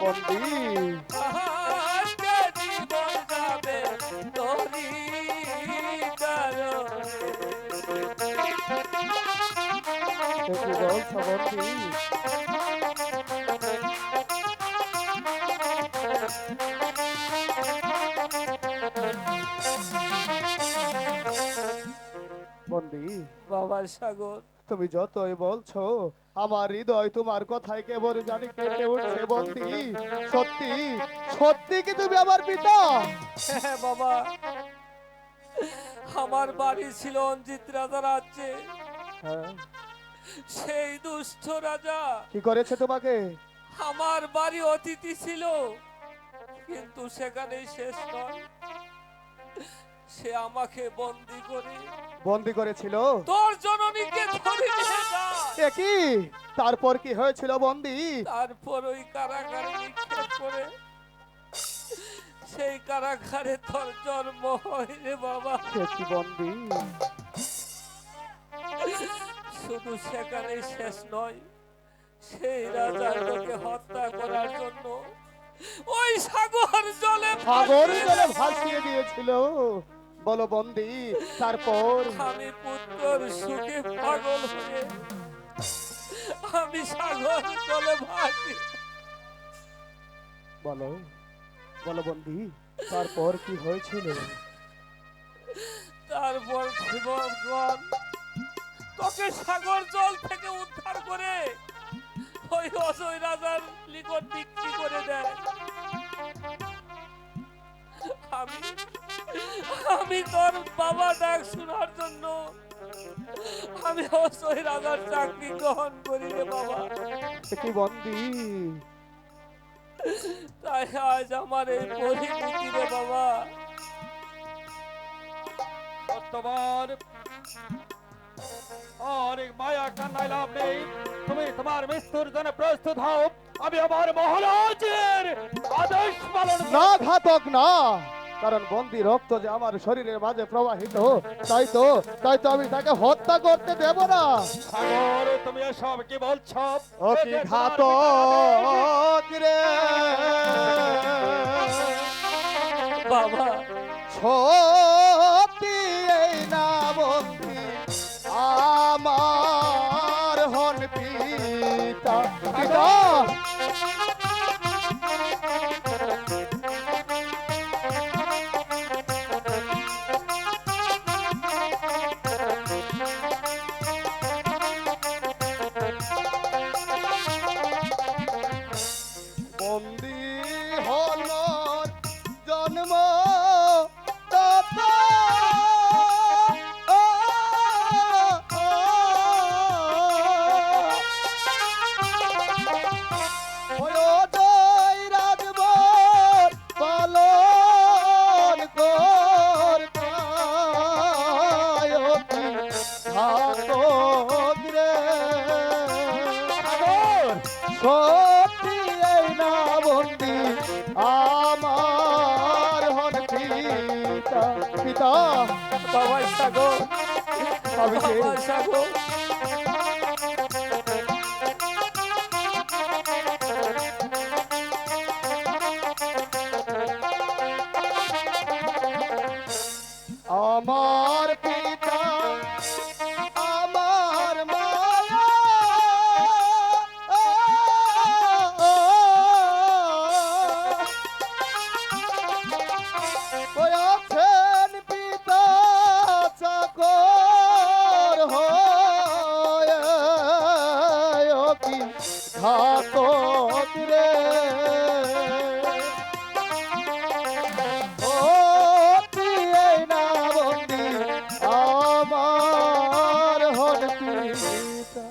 বন্দি আজকে জীবন যাবে তোরি কারণে। এ কি বলছো বন্দি? বন্দি বাবা সাগর, তুমি যতই বলছো আমার হৃদয় তোমার কথায় কেবল জানি কেঁপে উঠছে বন্দি। সত্যি সত্যি কি তুমি আমার পিতা? হ্যাঁ বাবা, আমার বাড়ি ছিল অঞ্জিত রাজা রাজ্যে। হ্যাঁ, সেই দুষ্ট রাজা কি করেছে তোমাকে? আমার বাড়ি অতিথি ছিল, কিন্তু সেখানেই শেষ নয়, সে আমাকে বন্দি করে বন্দি করেছিল? তোর জননীকে ধরে নিয়ে যায়। এ কি? তারপর কি হয়েছিল বন্দি? তারপর ওই কারাগারে নিক্ষেপ করে সেই কারাগারে তোর জন্ম হয় রে বাবা। সে কি বন্দি? শুধু সেখানেই শেষ নয়, সেই রাজার লোকে হত্যা করার জন্য ওই সাগর জলে সাগর ভাসিয়ে জলে দেয়। ভাসিয়ে দিয়েছিল? বলো বন্দি, তারপর? আমি পুত্রর সুখে পাগল হয়ে আমি সাগর জলে ভাসি। বলো বলো বন্দি, তারপর কি হয়েছিল? তারপর জীবনগণ তোকে সাগর জল থেকে উদ্ধার করে ওই অজয় রাজার নিকট বিক্রি করে দেয়। আমি আমি তোর বাবা ডাক শোনার জন্য আমি অজয় রাজার চাকরি গ্রহণ করি রে বাবা। সে কি বন্দি? তাই আজ আমার এই পরিণতি রে বাবা। বর্তমান আর মায়া কান্নায় লাভ নেই। তুমি তোমার মৃত্যুর জন্য প্রস্তুত হও। আমি আমার মহারাজের আদেশ পালন না করব। ঘাতক না, কারণ বন্দি রক্ত যে আমার শরীরের মাঝে প্রবাহিত, তাই তো আমি তাকে হত্যা করতে দেব না। সাগর, তুমি এসব কি বলছো? ও এ কি যে তোমার পিতার আদেশ। ঘাতক রে! বাবা সত্যি এই না বন্দি আমার হন পিতা। পিতা বন্দি হল জন্ম দাতা। অযোধ্যায় রাজবর পালন করতায় অতি ঘাতক রে। সাগর, সত্যি এই না বন্দি আমার হন পিতা। পিতা বাবা সাগর, আমি যে বাবা সাগর, আমার পিতা আমার মায়া ওই আছেন পিতা চাকর হয়ে ও কি ঘাতক রে! ও প্রিয়ে না বন্দি আমার হন পিতা।